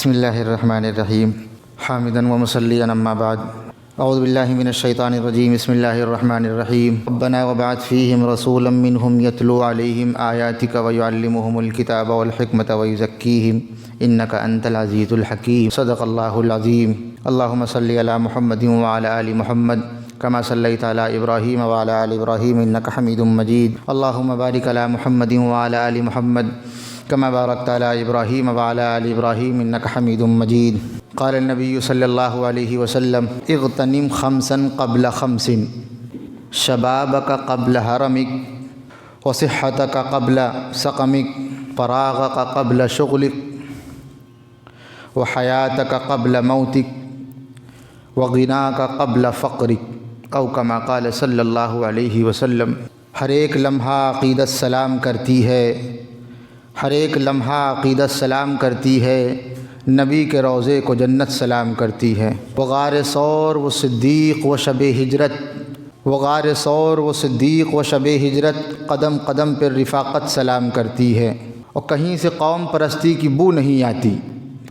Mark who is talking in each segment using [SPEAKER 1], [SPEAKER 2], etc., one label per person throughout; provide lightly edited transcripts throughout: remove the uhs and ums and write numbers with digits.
[SPEAKER 1] بسم اللہ الرحمن الرحیم حامداً ومصلیاً اما بعد اعوذ باللہ من الشیطان الرجیم بسم اللہ الرحمن الرحیم ربنا وابعث فیہم رسولا منہم یتلو علیہم آیاتک ویعلمہم الکتاب والحکمۃ ویزکیہم انک انت العزیز الحکیم صدق اللہ العظیم اللہم صلی علی محمد وعلی آل محمد کما صلیت علی ابراہیم وعلی آل ابراہیم انک حمید مجید اللہم بارک علی محمد وعلی آل محمد كما باركت على إبراهيم وعلى آل إبراهيم إنك حميد مجيد قال النبي صلى الله عليه وسلم اغتنم خمسا قبل خمس شبابك قبل هرمك وصحتك قبل سقمك فراغك قبل شغلك وحياتك قبل موتك وغناك قبل فقرك او كما قال صلی اللہ علیہ وسلم۔ ہر ایک لمحہ عقیدت سلام کرتی ہے، ہر ایک لمحہ عقیدت سلام کرتی ہے، نبی کے روضے کو جنت سلام کرتی ہے۔ وغار ثور و صدیق و شب ہجرت، وغار ثور و صدیق و شب ہجرت قدم قدم پر رفاقت سلام کرتی ہے، اور کہیں سے قوم پرستی کی بو نہیں آتی،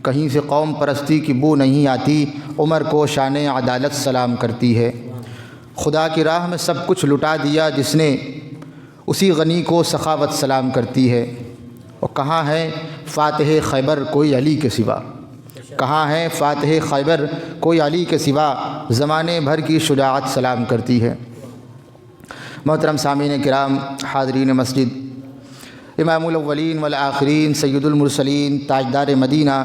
[SPEAKER 1] کہیں سے قوم پرستی کی بو نہیں آتی۔ عمر کو شان عدالت سلام کرتی ہے۔ خدا کی راہ میں سب کچھ لٹا دیا جس نے، اسی غنی کو سخاوت سلام کرتی ہے۔ اور کہاں ہے فاتح خیبر کوئی علی کے سوا، کہاں ہے فاتح خیبر کوئی علی کے سوا، زمانے بھر کی شجاعت سلام کرتی ہے۔ محترم سامعین کرام، حاضرین مسجد، امام الاولین والآخرین، سید المرسلین، تاجدار مدینہ،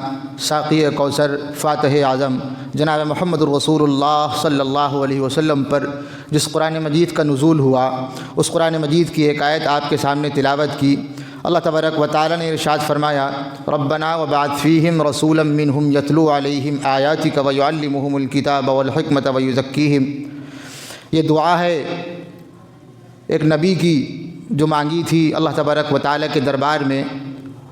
[SPEAKER 1] ساقی کوثر، فاتح اعظم جناب محمد الرسول اللہ صلی اللہ علیہ وسلم پر جس قرآن مجید کا نزول ہوا، اس قرآن مجید کی ایک آیت آپ کے سامنے تلاوت کی۔ اللہ تبارک و تعالی نے ارشاد فرمایا، ربنا وبعث فیہم رسولا منہم یتلو علیہم آیاتک ویعلمہم الکتاب والحکمۃ ویزکیہم۔ یہ دعا ہے ایک نبی کی جو مانگی تھی اللہ تبارک و تعالی کے دربار میں،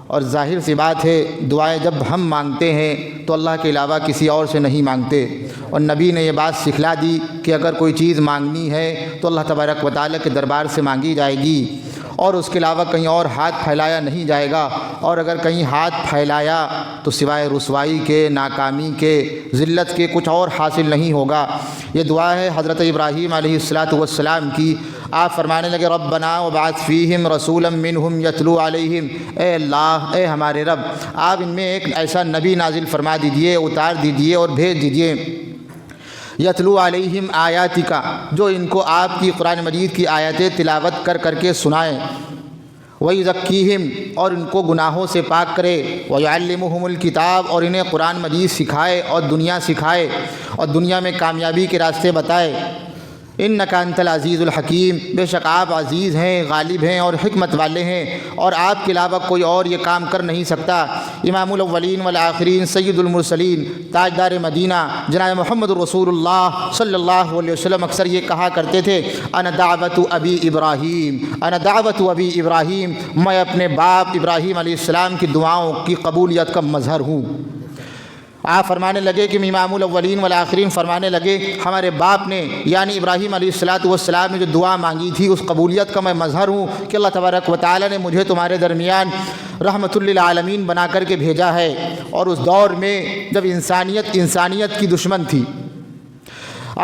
[SPEAKER 1] اور ظاہر سی بات ہے دعائیں جب ہم مانگتے ہیں تو اللہ کے علاوہ کسی اور سے نہیں مانگتے، اور نبی نے یہ بات سکھلا دی کہ اگر کوئی چیز مانگنی ہے تو اللہ تبارک و تعالی کے دربار سے مانگی جائے گی، اور اس کے علاوہ کہیں اور ہاتھ پھیلایا نہیں جائے گا، اور اگر کہیں ہاتھ پھیلایا تو سوائے رسوائی کے، ناکامی کے، ذلت کے کچھ اور حاصل نہیں ہوگا۔ یہ دعا ہے حضرت ابراہیم علیہ السلام کی۔ آپ فرمانے لگے، ربنا وبعث فیہم رسولا منہم یتلو علیہم، اے اللہ، اے ہمارے رب، آپ ان میں ایک ایسا نبی نازل فرما دیجئے، اتار دیجئے اور بھیج دیجئے، یتلو علیہم آیاتک، جو ان کو آپ کی قرآن مجید کی آیتیں تلاوت کر کر کے سنائیں، ویزکیہم، اور ان کو گناہوں سے پاک کرے، ویعلمہم الکتاب، اور انہیں قرآن مجید سکھائے اور دنیا سکھائے اور دنیا میں کامیابی کے راستے بتائے۔ انک انت العزیز الحکیم، بے شک آپ عزیز ہیں، غالب ہیں اور حکمت والے ہیں، اور آپ کے علاوہ کوئی اور یہ کام کر نہیں سکتا۔ امام الاولین والآخرین، سید المرسلین، تاجدار مدینہ جناب محمد الرسول اللہ صلی اللہ علیہ وسلم اکثر یہ کہا کرتے تھے، انا دعوت ابی ابراہیم، انا دعوت ابی ابراہیم، میں اپنے باپ ابراہیم علیہ السلام کی دعاؤں کی قبولیت کا مظہر ہوں۔ آپ فرمانے لگے کہ امام الاولین والآخرین فرمانے لگے، ہمارے باپ نے یعنی ابراہیم علیہ السلام نے جو دعا مانگی تھی اس قبولیت کا میں مظہر ہوں کہ اللہ تبارک و تعالی نے مجھے تمہارے درمیان رحمت للعالمین بنا کر کے بھیجا ہے۔ اور اس دور میں جب انسانیت کی دشمن تھی،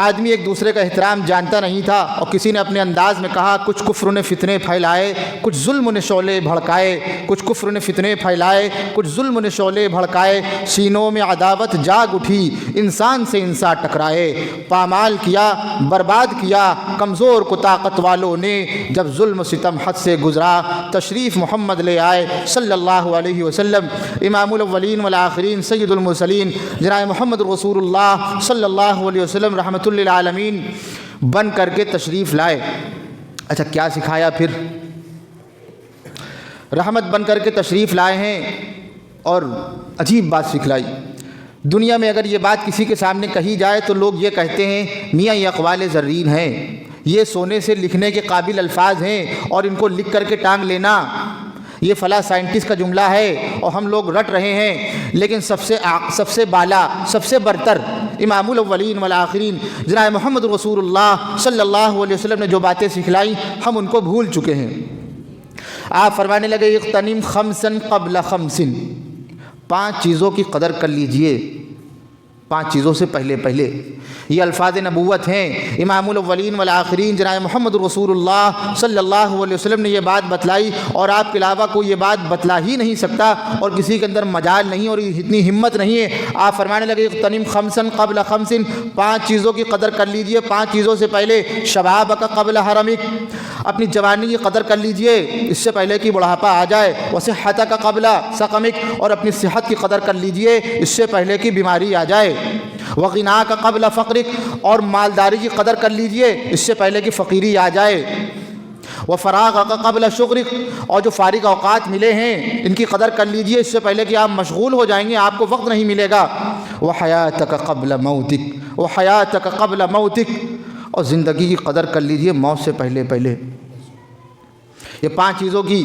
[SPEAKER 1] آدمی ایک دوسرے کا احترام جانتا نہیں تھا، اور کسی نے اپنے انداز میں کہا، کچھ کفر نے فتنے پھیلائے، کچھ ظلم نے شعلے بھڑکائے، کچھ کفر نے فتنے پھیلائے، کچھ ظلم نے شعلے بھڑکائے، سینوں میں عداوت جاگ اٹھی، انسان سے انسان ٹکرائے، پامال کیا، برباد کیا کمزور کو طاقت والوں نے، جب ظلم ستم حد سے گزرا تشریف محمد لے آئے صلی اللہ علیہ وسلم۔ امام الاولین والآخرین، سید المرسلین جناب محمد رسول اللہ صلی اللہ علیہ وسلم رحمۃ للعالمین بن کر کے تشریف لائے۔ اچھا، کیا سکھایا پھر؟ رحمت بن کر کے تشریف لائے ہیں اور عجیب بات سکھلائی۔ دنیا میں اگر یہ بات کسی کے سامنے کہی جائے تو لوگ یہ کہتے ہیں، میاں یہ اقوال زرین ہیں، یہ سونے سے لکھنے کے قابل الفاظ ہیں، اور ان کو لکھ کر کے ٹانگ لینا یہ فلاں سائنٹسٹ کا جملہ ہے اور ہم لوگ رٹ رہے ہیں۔ لیکن سب سے بالا، سب سے برتر امام الاولین والآخرین جناب محمد رسول اللہ صلی اللہ علیہ وسلم نے جو باتیں سکھلائیں ہم ان کو بھول چکے ہیں۔ آپ فرمانے لگے، اغتنم خمسا قبل خمس، 5 چیزوں کی قدر کر لیجئے، 5 چیزوں سے پہلے پہلے۔ یہ الفاظ نبوت ہیں۔ امام الاولین والآخرین جناب محمد رسول اللہ صلی اللہ علیہ وسلم نے یہ بات بتلائی، اور آپ کے علاوہ کوئی یہ بات بتلا ہی نہیں سکتا، اور کسی کے اندر مجال نہیں اور اتنی ہمت نہیں ہے۔ آپ فرمانے لگے اغتنم خمسا قبل خمس، 5 چیزوں کی قدر کر لیجئے 5 چیزوں سے پہلے۔ شبابک قبل حرمک، اپنی جوانی کی قدر کر لیجئے اس سے پہلے کہ بڑھاپا آ جائے۔ وصحتک قبل سقمک، اور اپنی صحت کی قدر کر لیجئے اس سے پہلے کہ بیماری آ جائے۔ وغناک قبل فقرک، اور مالداری کی قدر کر لیجئے اس سے پہلے کہ فقیری آ جائے۔ وفراغک قبل شغلک، اور جو فارغ اوقات ملے ہیں ان کی قدر کر لیجئے اس سے پہلے کہ آپ مشغول ہو جائیں گے، آپ کو وقت نہیں ملے گا۔ وحیاتک قبل موتک، وحیاتک قبل موتک، اور زندگی کی قدر کر لیجئے موت سے پہلے پہلے۔ یہ 5 چیزوں کی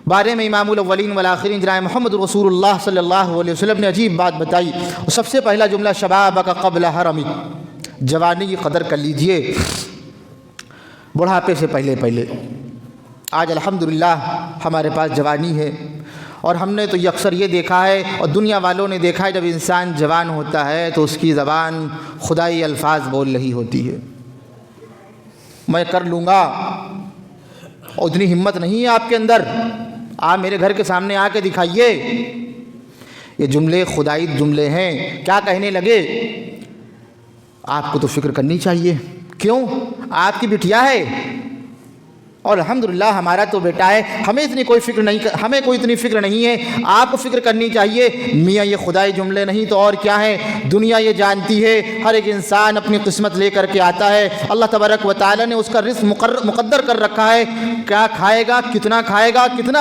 [SPEAKER 1] بارے میں امام الاولین والآخرین جناب محمد رسول اللہ صلی اللہ علیہ وسلم نے عجیب بات بتائی۔ سب سے پہلا جملہ شبابک قبل حرمک، جوانی کی قدر کر لیجئے بڑھاپے سے پہلے پہلے۔ آج الحمدللہ ہمارے پاس جوانی ہے، اور ہم نے تو اکثر یہ دیکھا ہے اور دنیا والوں نے دیکھا ہے، جب انسان جوان ہوتا ہے تو اس کی زبان خدائی الفاظ بول رہی ہوتی ہے، میں کر لوں گا، اور اتنی ہمت نہیں ہے آپ کے اندر، آپ میرے گھر کے سامنے آ کے دکھائیے۔ یہ جملے خدائی جملے ہیں، کیا کہنے لگے؟ آپ کو تو فکر کرنی چاہیے، کیوں؟ آپ کی بٹیا ہے، اور الحمدللہ ہمارا تو بیٹا ہے، ہمیں اتنی کوئی فکر نہیں، ہمیں کوئی اتنی فکر نہیں ہے، آپ کو فکر کرنی چاہیے۔ میاں یہ خدائی جملے نہیں تو اور کیا ہے، دنیا یہ جانتی ہے ہر ایک انسان اپنی قسمت لے کر کے آتا ہے، اللہ تبارک و تعالی نے اس کا رزق مقدر کر رکھا ہے، کیا کھائے گا، کتنا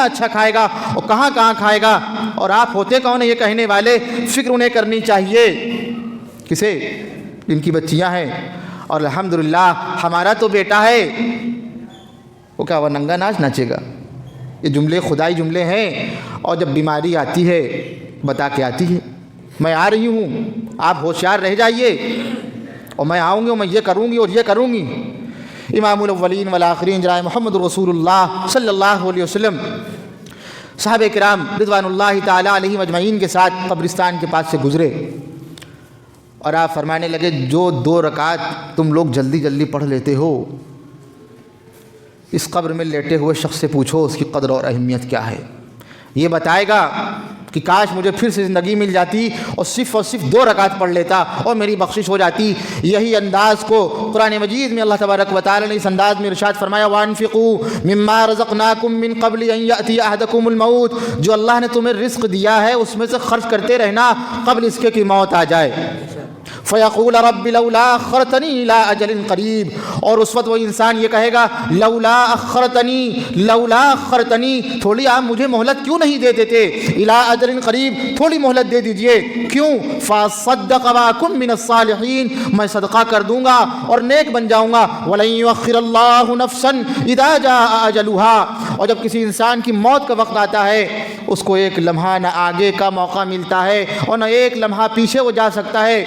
[SPEAKER 1] اچھا کھائے گا، اور کہاں کہاں کھائے گا، اور آپ ہوتے کون ہیں یہ کہنے والے؟ فکر انہیں کرنی چاہیے، کسے؟ جن کی بچیاں ہیں، اور الحمدللہ ہمارا تو بیٹا ہے، وہ کیا وہ ننگا ناچ ناچے گا؟ یہ جملے خدائی جملے ہیں، اور جب بیماری آتی ہے بتا کے آتی ہے، میں آ رہی ہوں، آپ ہوشیار رہ جائیے، اور میں آؤں گی اور میں یہ کروں گی اور یہ کروں گی۔ امام الاولین والآخرین جناب محمد رسول اللہ صلی اللہ علیہ وسلم صحابہ کرام رضوان اللہ تعالی علیہم اجمعین کے ساتھ قبرستان کے پاس سے گزرے، اور آپ فرمانے لگے جو 2 رکعت تم لوگ جلدی جلدی پڑھ لیتے ہو، اس قبر میں لیٹے ہوئے شخص سے پوچھو اس کی قدر اور اہمیت کیا ہے، یہ بتائے گا کہ کاش مجھے پھر سے زندگی مل جاتی اور صرف 2 رکعت پڑھ لیتا اور میری بخشش ہو جاتی۔ یہی انداز کو قرآن مجید میں اللہ تبارک و تعالی نے اس انداز میں ارشاد فرمایا، وَأَنفِقُوا مِمَّا رَزَقْنَاكُم مِّن قَبْلِ أَن يَأْتِيَ أَحَدَكُمُ الْمَوْتُ، جو اللہ نے تمہیں رزق دیا ہے اس میں سے خرچ کرتے رہنا قبل اس کے کہ موت آ جائے۔ فَيَقُولَ رَبِّ لَوْلَا أَخَّرْتَنِي إِلَىٰ أَجَلٍ قَرِيبٍ، اور اس وقت وہ انسان یہ کہے گا لولا اخرتنی، تھوڑی آپ مجھے مہلت کیوں نہیں دے دیتے، إِلَىٰ أَجَلٍ قَرِيبٍ، تھوڑی مہلت دے دیجئے، کیوں؟ فَأَصَّدَّقَ وَأَكُن مِّنَ الصَّالِحِينَ، میں صدقہ کر دوں گا اور نیک بن جاؤں گا۔ وَلَن يُؤَخِّرَ اللَّهُ نَفْسًا إِذَا جَاءَ أَجَلُهَا، اور جب کسی انسان کی موت کا وقت آتا ہے اس کو ایک لمحہ نہ آگے کا موقع ملتا ہے اور نہ ایک لمحہ پیچھے وہ جا سکتا ہے۔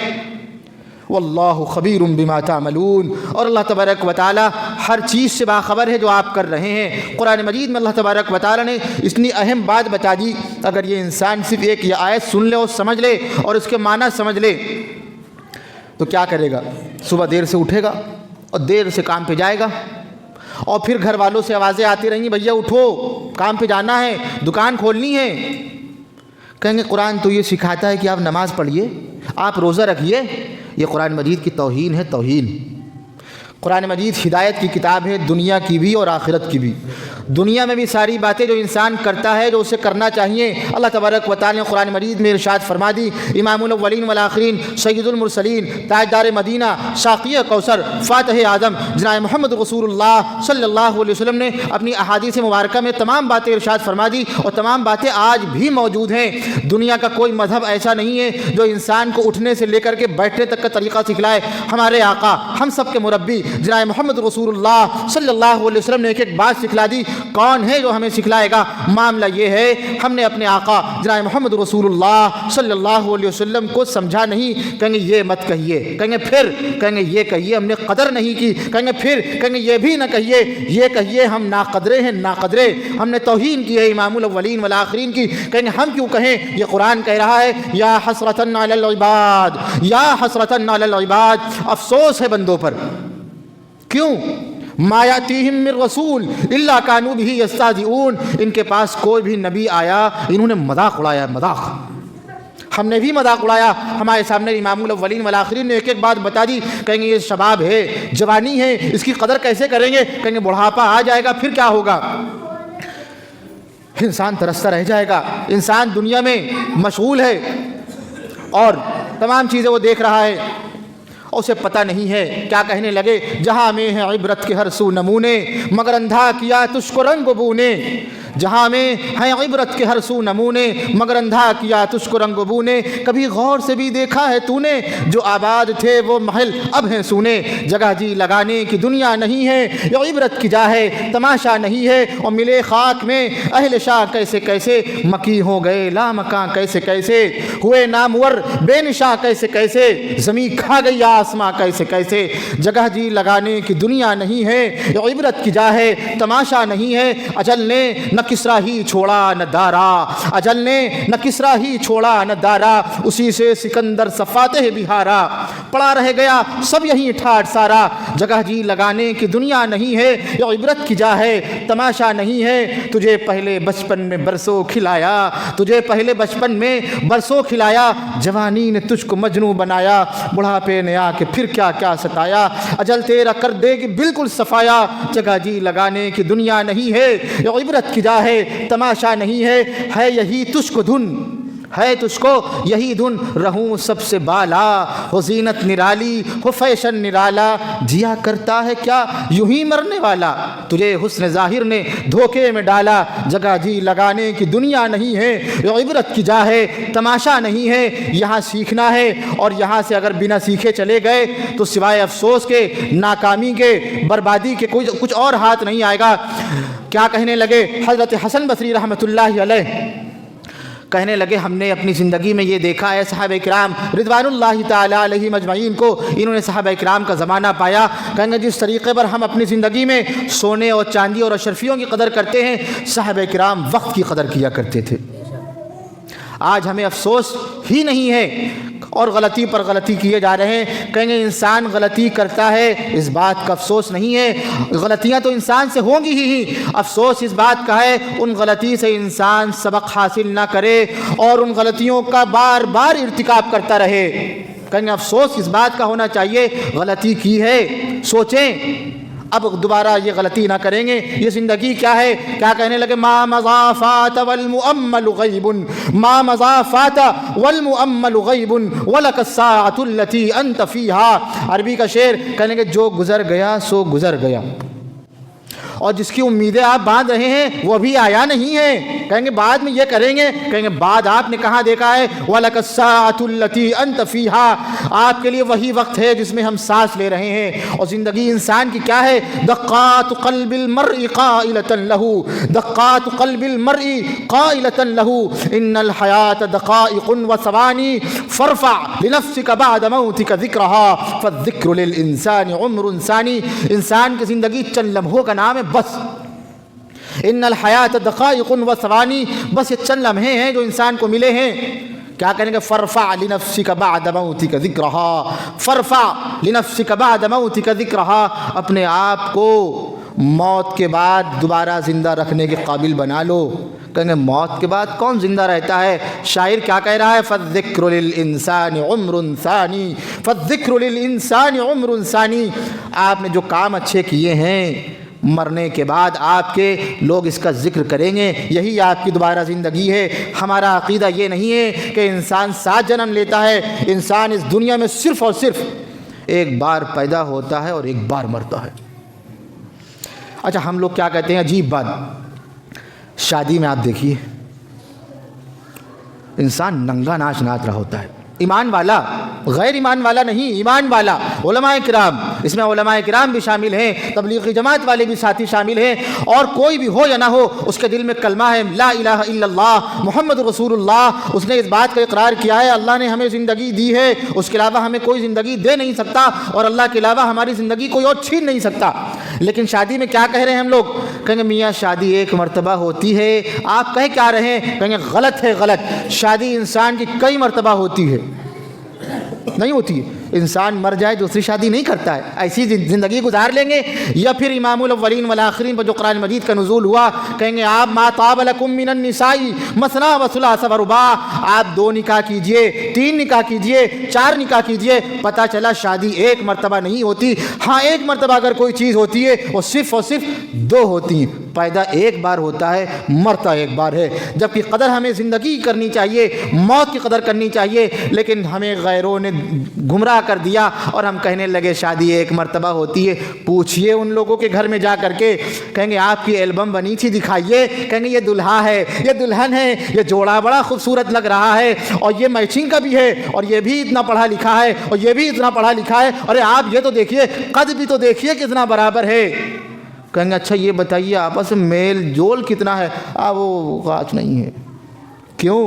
[SPEAKER 1] واللہ خبیر بما تعملون، اور اللہ تبارک و تعالی ہر چیز سے باخبر ہے جو آپ کر رہے ہیں۔ قرآن مجید میں اللہ تبارک و تعالی نے اتنی اہم بات بتا دی، اگر یہ انسان صرف ایک یہ آیت سن لے اور سمجھ لے اور اس کے معنی سمجھ لے تو کیا کرے گا؟ صبح دیر سے اٹھے گا اور دیر سے کام پہ جائے گا، اور پھر گھر والوں سے آوازیں آتی رہیں گی، بھیا اٹھو کام پہ جانا ہے، دکان کھولنی ہے۔ کہیں گے قرآن تو یہ سکھاتا ہے کہ آپ نماز پڑھیے، آپ روزہ رکھیے۔ یہ قرآن مجید کی توہین ہے، توہین۔ قرآن مجید ہدایت کی کتاب ہے، دنیا کی بھی اور آخرت کی بھی۔ دنیا میں بھی ساری باتیں جو انسان کرتا ہے جو اسے کرنا چاہیے اللہ تبارک و تعالی نے قرآن مجید میں ارشاد فرما دی۔ امام الاولین والآخرین، سید المرسلین، تاجدار مدینہ، ساقی کوثر، فاتح اعظم جناب محمد رسول اللہ صلی اللہ علیہ وسلم نے اپنی احادیث مبارکہ میں تمام باتیں ارشاد فرما دی، اور تمام باتیں آج بھی موجود ہیں۔ دنیا کا کوئی مذہب ایسا نہیں ہے جو انسان کو اٹھنے سے لے کر کے بیٹھنے تک کا طریقہ سکھلائے۔ ہمارے آقا، ہم سب کے مربی جناب محمد رسول اللہ صلی اللہ علیہ وسلم نے ایک ایک بات سکھلا دی، کون ہے جو ہمیں سکھلائے گا؟ معاملہ یہ ہے ہم نے اپنے آقا جناب محمد رسول اللہ صلی اللہ علیہ وسلم کو سمجھا نہیں، کہیں گے یہ مت کہیے، کہیں گے پھر، کہیں گے یہ کہیے ہم نے قدر نہیں کی، کہیں گے پھر، کہیں گے یہ بھی نہ کہیے، یہ کہیے ہم ناقدرے ہیں، ناقدرے، ہم نے توہین کی ہے امام الاولین والآخرین کی، کہیں گے ہم کیوں کہیں؟ یہ قرآن کہہ رہا ہے یا حسرتن علی العباد، یا حسرتن علی العباد، افسوس ہے بندوں پر، کیوں؟ ما یاتیہم من رسول الا کانوا بہ یستہزئون، ان کے پاس کوئی بھی نبی آیا انہوں نے مذاق اڑایا، مذاق، ہم نے بھی مذاق اڑایا، ہمارے سامنے امام الاولین والآخرین نے ایک ایک بات بتا دی، کہیں گے یہ شباب ہے، جوانی ہے، اس کی قدر کیسے کریں گے؟ کہیں گے بڑھاپا آ جائے گا پھر کیا ہوگا؟ انسان ترستا رہ جائے گا، انسان دنیا میں مشغول ہے اور تمام چیزیں وہ دیکھ رہا ہے، اسے پتہ نہیں ہے، کیا کہنے لگے؟ جہاں میں ہے عبرت کے ہر سو نمونے، مگر اندھا کیا تجھ کو رنگ بو نے، جہاں میں ہے عبرت کے ہر سو نمونے، مگر اندھا کیا تجھ کو رنگ بو نے، کبھی غور سے بھی دیکھا ہے تو نے، جو آباد تھے وہ محل اب ہیں سونے، جگہ جی لگانے کی دنیا نہیں ہے، یہ عبرت کی جا ہے تماشا نہیں ہے، اور ملے خاک میں اہل شاہ کیسے کیسے، مکی ہو گئے لامکاں کیسے کیسے، ہوئے نامور بے نشاں کیسے کیسے، زمین کھا گئی آسماں کیسے کیسے، جگہ جی لگانے کی دنیا نہیں ہے، یہ عبرت کی جا ہے تماشا نہیں ہے، اجل نے نہ کسرا ہی چھوڑا نہ دارا، اجل نے نہ کسرا ہی چھوڑا نہ دارا، اسی سے سکندر فاتح بہارا، پڑا رہ گیا سب یہیں ٹھاٹ سارا، جگہ جی لگانے کی دنیا نہیں ہے، یہ عبرت کی جا ہے تماشا نہیں ہے، تجھے پہلے بچپن میں برسوں کھلایا، تجھے پہلے بچپن میں برسوں کھلایا، جوانی نے تجھ کو مجنوں بنایا، بڑھاپے نے آ کے پھر کیا کیا ستایا، اجل تیرا کر دے گی بالکل صفایا، جگہ جی لگانے کی دنیا نہیں ہے، یہ عبرت کی جا ہے تماشا نہیں ہے یہی تجھ کو دھن، ہے تجھ کو یہی دھن، رہوں سب سے بالا، ہو زینت نرالی ہو فیشن نرالا، جیا کرتا ہے کیا یوں ہی مرنے والا، تجھے حسن ظاہر نے دھوکے میں ڈالا، جگہ جی لگانے کی دنیا نہیں ہے، یہ عبرت کی جا ہے تماشا نہیں ہے، یہاں سیکھنا ہے، اور یہاں سے اگر بنا سیکھے چلے گئے تو سوائے افسوس کے، ناکامی کے، بربادی کے کچھ اور ہاتھ نہیں آئے گا۔ کیا کہنے لگے حضرت حسن بصری رحمۃ اللہ علیہ؟ کہنے لگے ہم نے اپنی زندگی میں یہ دیکھا ہے صحابہ کرام رضوان اللہ تعالی علیہم اجمعین کو، انہوں نے صحابہ کرام کا زمانہ پایا، کہیں گے جس طریقے پر ہم اپنی زندگی میں سونے اور چاندی اور اشرفیوں کی قدر کرتے ہیں، صحابہ کرام وقت کی قدر کیا کرتے تھے۔ آج ہمیں افسوس ہی نہیں ہے اور غلطی پر غلطی کیے جا رہے ہیں، کہیں گے انسان غلطی کرتا ہے اس بات کا افسوس نہیں ہے، غلطیاں تو انسان سے ہوں گی ہی، افسوس اس بات کا ہے ان غلطی سے انسان سبق حاصل نہ کرے اور ان غلطیوں کا بار بار ارتکاب کرتا رہے، کہیں گے افسوس اس بات کا ہونا چاہیے غلطی کی ہے سوچیں اب دوبارہ یہ غلطی نہ کریں گے، یہ زندگی کیا ہے؟ کیا کہنے لگے ما مضى فات والمؤمل غیب، ما مضى فات والمؤمل غیب ولک الساعة التي انت فيها، عربی کا شعر، کہنے لگے جو گزر گیا سو گزر گیا، اور جس کی امیدیں آپ باندھ رہے ہیں وہ ابھی آیا نہیں ہے، کہیں گے بعد میں یہ کریں گے، کہیں گے بعد آپ نے کہاں دیکھا ہے؟ وَلَكَ السَّاعَةُ الَّتِي أَنْتَ فِيهَا، آپ کے لیے وہی وقت ہے جس میں ہم سانس لے رہے ہیں، اور زندگی انسان کی کیا ہے؟ دقات قلب المرء قائلة له، دقات قلب المرء قائلة له ان الحياة دقائق وثواني فارفع لنفسك بعد موتك ذكرها فالذكر للإنسان عمر ثاني، انسان کی زندگی چند لمحوں کا نام ہے بس، ان الحیات دقائق و ثوانی، بس یہ چند لمحے ہیں جو انسان کو ملے ہیں، کیا کہیں گے فرفع لنفسک بعد موتک ذکرہا، فرفع لنفسک بعد موتک ذکرہا، اپنے آپ کو موت کے بعد دوبارہ زندہ رکھنے کے قابل بنا لو، کہیں گے موت کے بعد کون زندہ رہتا ہے؟ شاعر کیا کہہ رہا ہے؟ فالذکر للانسان عمر ثانی، فالذکر للانسان عمر ثانی، آپ نے جو کام اچھے کیے ہیں مرنے کے بعد آپ کے لوگ اس کا ذکر کریں گے، یہی آپ کی دوبارہ زندگی ہے۔ ہمارا عقیدہ یہ نہیں ہے کہ انسان 7 جنم لیتا ہے، انسان اس دنیا میں صرف اور صرف ایک بار پیدا ہوتا ہے اور ایک بار مرتا ہے۔ اچھا ہم لوگ کیا کہتے ہیں؟ عجیب بات، شادی میں آپ دیکھیے انسان ننگا ناچ ناچ رہا ہوتا ہے، ایمان والا، غیر ایمان والا نہیں، ایمان والا، علماء کرام، اس میں علماء کرام بھی شامل ہیں، تبلیغی جماعت والے بھی ساتھی شامل ہیں، اور کوئی بھی ہو یا نہ ہو اس کے دل میں کلمہ ہے لا الہ الا اللہ محمد رسول اللہ، اس نے اس بات کا اقرار کیا ہے اللہ نے ہمیں زندگی دی ہے، اس کے علاوہ ہمیں کوئی زندگی دے نہیں سکتا، اور اللہ کے علاوہ ہماری زندگی کوئی اور چھین نہیں سکتا۔ لیکن شادی میں کیا کہہ رہے ہیں ہم لوگ؟ کہیں گے میاں شادی ایک مرتبہ ہوتی ہے۔ آپ کہہ کیا رہے ہیں؟ کہیں گے غلط ہے، غلط، شادی انسان کی کئی مرتبہ ہوتی ہے، نہیں ہوتی ہے۔ انسان مر جائے دوسری شادی نہیں کرتا ہے، ایسی زندگی گزار لیں گے۔ یا پھر امام الاولین والآخرین پر جو قرآن مجید کا نزول ہوا، کہیں گے آپ ما طاب لکم من النساء مثنی وثلاث ورباع، آپ 2 نکاح کیجئے، 3 نکاح کیجئے، 4 نکاح کیجئے۔ پتہ چلا شادی ایک مرتبہ نہیں ہوتی، ہاں ایک مرتبہ اگر کوئی چیز ہوتی ہے وہ صرف اور صرف 2 ہوتی ہیں۔ پیدا ایک بار ہوتا ہے، مرتا ایک بار ہے، جبکہ قدر ہمیں زندگی کرنی چاہیے، موت کی قدر کرنی چاہیے، لیکن ہمیں غیروں نے گمراہ کر دیا اور ہم کہنے لگے شادی ایک مرتبہ ہوتی ہے۔ پوچھئے ان لوگوں کے گھر میں جا کر کے، کہیں گے آپ کی ایلبم بنی تھی دکھائیے، کہیں گے یہ دلہا ہے، یہ دلہن ہے، یہ جوڑا بڑا خوبصورت لگ رہا ہے، اور یہ میچنگ کا بھی ہے، اور یہ بھی اتنا پڑھا لکھا ہے، اور یہ بھی اتنا پڑھا لکھا ہے، ارے آپ یہ تو دیکھیے، قد بھی تو دیکھیے کتنا برابر ہے۔ کہیں گے اچھا یہ بتائیے آپس میں میل جول کتنا ہے؟ وہ خاص نہیں ہے۔ کیوں؟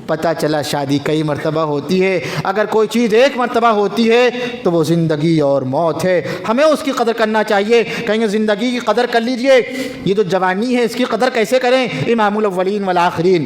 [SPEAKER 1] پتہ چلا شادی کئی مرتبہ ہوتی ہے۔ اگر کوئی چیز ایک مرتبہ ہوتی ہے تو وہ زندگی اور موت ہے، ہمیں اس کی قدر کرنا چاہیے۔ کہیں گے زندگی کی قدر کر لیجئے، یہ جو جوانی ہے اس کی قدر کیسے کریں؟ امام الاولین والآخرین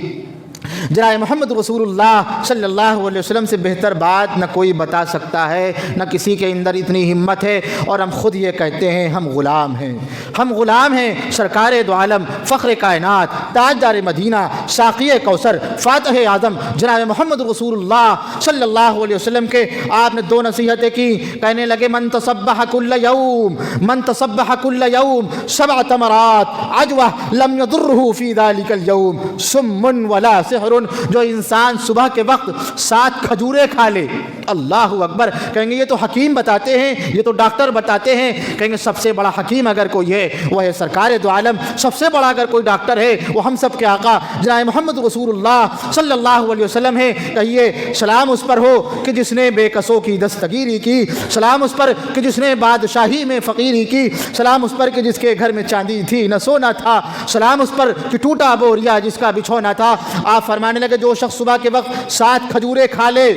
[SPEAKER 1] جناب محمد رسول اللہ صلی اللہ علیہ وسلم سے بہتر بات نہ کوئی بتا سکتا ہے، نہ کسی کے اندر اتنی ہمت ہے، اور ہم خود یہ کہتے ہیں ہم غلام ہیں، ہم غلام ہیں سرکار دو عالم، فخر کائنات، تاجدار مدینہ، ساقی کوثر، فاتح اعظم جناب محمد رسول اللہ صلی اللہ علیہ وسلم کے آپ نے 2 نصیحتیں کی، کہنے لگے من تصبح کل یوم، من تصبح کل یوم 7 تمرات عجوہ لم یضرہ فی ذلک اليوم سم ولا سحر، جو انسان صبح کے وقت 7 کھجوریں کھا لے، اللہ اکبر، کہیں گے یہ تو حکیم بتاتے ہیں، یہ تو ڈاکٹر بتاتے ہیں، کہیں گے سب سے بڑا حکیم اگر کوئی ہے وہ ہے سرکار دو عالم، سب سے بڑا اگر کوئی ڈاکٹر ہے وہ ہم سب کے آقا جناب محمد رسول اللہ صلی اللہ علیہ وسلم ہے۔ کہیے سلام اس پر ہو کہ جس نے بے کسوں کی دستگیری کی، سلام اس پر کہ جس نے بادشاہی میں فقیری کی، سلام اس پر کہ جس کے گھر میں چاندی تھی نہ سونا تھا، سلام اس پر کہ ٹوٹا بوریا جس کا بچھونا تھا۔ آپ فرمانے لگے جو شخص صبح کے وقت 7 کھجوریں کھا لے،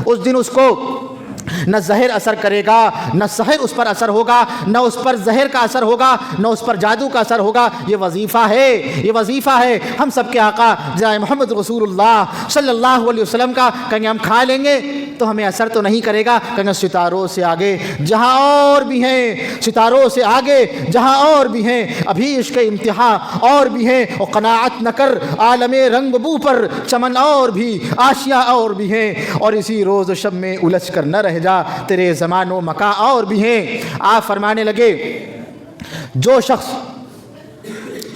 [SPEAKER 1] اس دن اس کو نہ زہر اثر کرے گا، نہ سحر اس پر اثر ہوگا، نہ اس پر زہر کا اثر ہوگا، نہ اس پر جادو کا اثر ہوگا۔ یہ وظیفہ ہے، یہ وظیفہ ہے ہم سب کے آقا جناب محمد رسول اللہ صلی اللہ علیہ وسلم کا۔ کہیں گے ہم کھا لیں گے تو ہمیں اثر تو نہیں کرے گا، کہیں گے ستاروں سے آگے جہاں اور بھی ہیں، ستاروں سے آگے جہاں اور بھی ہیں، ابھی عشق امتحان اور بھی ہیں، اور قناعت نہ کر عالم رنگ بو پر چمن اور بھی آشیاء اور بھی ہیں، اور اسی روز و شب میں الجھ کر نہ رہ جا تیرے زمان و مکان اور بھی ہیں۔ آپ فرمانے لگے جو شخص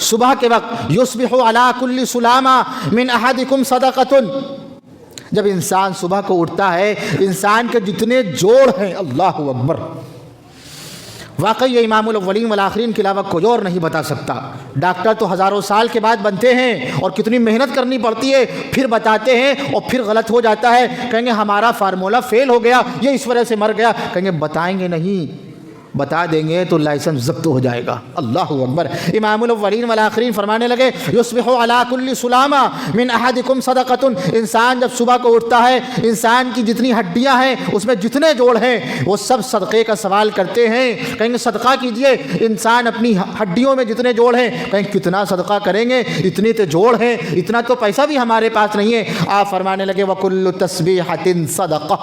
[SPEAKER 1] صبح کے وقت یصبح علی کل سلامہ من احدکم صدقۃ، جب انسان صبح کو اٹھتا ہے انسان کے جتنے جوڑ ہیں، اللہ اکبر، واقعی یہ امام الاولین والآخرین کے علاوہ کوئی اور نہیں بتا سکتا۔ ڈاکٹر تو ہزاروں سال کے بعد بنتے ہیں اور کتنی محنت کرنی پڑتی ہے، پھر بتاتے ہیں اور پھر غلط ہو جاتا ہے، کہیں گے ہمارا فارمولہ فیل ہو گیا، یہ اس وجہ سے مر گیا، کہیں گے بتائیں گے نہیں، بتا دیں گے تو لائسنس ضبط ہو جائے گا، اللہ اکبر۔ امام الاولین والآخرین فرمانے لگے یصبح علی کل سلامہ من احدکم صدقۃ، انسان جب صبح کو اٹھتا ہے انسان کی جتنی ہڈیاں ہیں اس میں جتنے جوڑ ہیں وہ سب صدقے کا سوال کرتے ہیں، کہیں گے صدقہ کیجئے۔ انسان اپنی ہڈیوں میں جتنے جوڑ ہیں، کہیں کتنا صدقہ کریں گے، اتنے تو جوڑ ہیں، اتنا تو پیسہ بھی ہمارے پاس نہیں ہے۔ آپ فرمانے لگے وکل تسبیحۃ صدقہ،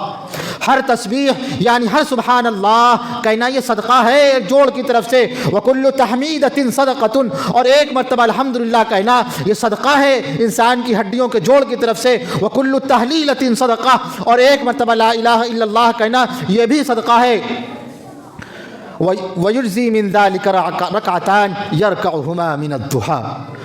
[SPEAKER 1] ہر تسبیح یعنی ہر سبحان اللہ کہنا یہ صدقہ ہے ایک جوڑ کی طرف سے، وکل تحمیدۃ صدقۃ، اور ایک مرتبہ الحمدللہ کہنا یہ صدقہ ہے انسان کی ہڈیوں کے جوڑ کی طرف سے، وکل تحلیلۃ صدقہ، اور ایک مرتبہ لا الہ الا اللہ کہنا یہ بھی صدقہ ہے۔ وَيُجْزِي مِن ذَلِكَ رَكْعَتَانِ يَرْكَعُهُمَا مِنَ الضُّحَىٰ،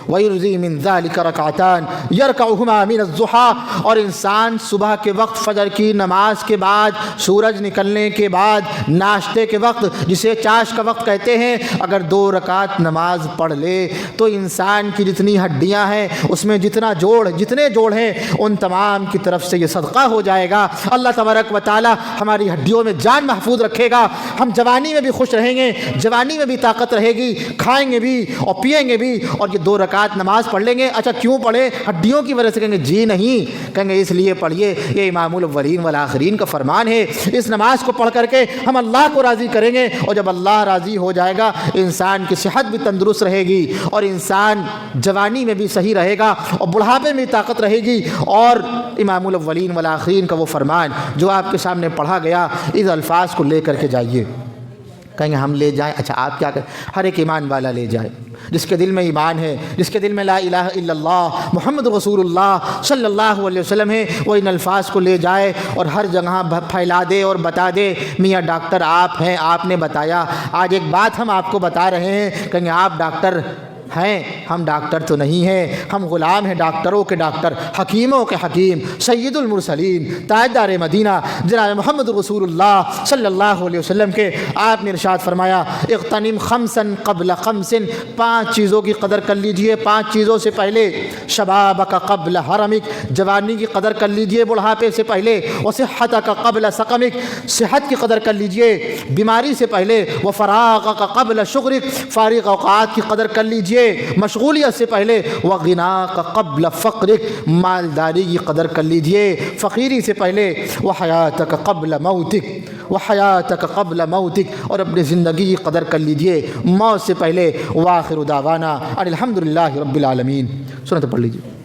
[SPEAKER 1] وَيُرْزِي مِن ذَلِكَ رَكْعَتَانِ يَرْكَعُهُمَا مِنَ الضُّحَىٰ، اور انسان صبح کے وقت فجر کی نماز کے بعد، سورج نکلنے کے بعد، ناشتے کے وقت جسے چاش کا وقت کہتے ہیں، اگر 2 رکعت نماز پڑھ لے تو انسان کی جتنی ہڈیاں ہیں اس میں جتنے جوڑ ہیں ان تمام کی طرف سے یہ صدقہ ہو جائے گا۔ اللہ تبارک و تعالی ہماری ہڈیوں میں جان محفوظ رکھے گا، ہم جوانی میں بھی خوش رہیں گے، جوانی میں بھی طاقت رہے گی، کھائیں گے بھی اور پیئیں گے بھی، اور یہ 2 رکعت نماز پڑھ لیں گے۔ اچھا کیوں پڑھے؟ ہڈیوں کی وجہ سے؟ کہیں گے جی نہیں، کہیں گے اس لیے پڑھیے، یہ امام الاولین والآخرین کا فرمان ہے، اس نماز کو پڑھ کر کے ہم اللہ کو راضی کریں گے، اور جب اللہ راضی ہو جائے گا انسان کی صحت بھی تندرست رہے گی، اور انسان جوانی میں بھی صحیح رہے گا، اور بڑھاپے میں طاقت رہے گی۔ اور امام الاولین والآخرین کا وہ فرمان جو آپ کے سامنے پڑھا گیا، اس الفاظ کو لے کر کے جائیے۔ کہیں گے ہم لے جائیں؟ اچھا آپ کیا کریں؟ ہر ایک ایمان والا لے جائے، جس کے دل میں ایمان ہے، جس کے دل میں لا الہ الا اللہ محمد رسول اللہ صلی اللہ علیہ وسلم ہے، وہ ان الفاظ کو لے جائے اور ہر جگہ پھیلا دے اور بتا دے میاں ڈاکٹر آپ ہیں، آپ نے بتایا۔ آج ایک بات ہم آپ کو بتا رہے ہیں، کہیں گے آپ ڈاکٹر ہیں؟ ہم ڈاکٹر تو نہیں ہیں، ہم غلام ہیں ڈاکٹروں کے ڈاکٹر، حکیموں کے حکیم، سید المرسلین تاجدار مدینہ جناب محمد رسول اللہ صلی اللہ علیہ وسلم کے۔ آپ نے ارشاد فرمایا اغتنم خمسا قبل خمس، 5 چیزوں کی قدر کر لیجئے 5 چیزوں سے پہلے، شبابک قبل حرمک، جوانی کی قدر کر لیجئے بڑھاپے سے پہلے، وصحتک قبل سقمک، صحت کی قدر کر لیجئے بیماری سے پہلے، وفراغک قبل شغلک، فارغ اوقات کی قدر کر لیجئے مشغولیت سے پہلے، وغناک قبل فقرک، مالداری کی قدر کر لیجئے فقیری سے پہلے، وحیاتک قبل موتک، وحیاتک قبل موتک، اور اپنی زندگی کی قدر کر لیجئے موت سے پہلے۔ وآخر دعوانا ان الحمد للہ رب العالمین۔ سنت پڑھ لیجئے۔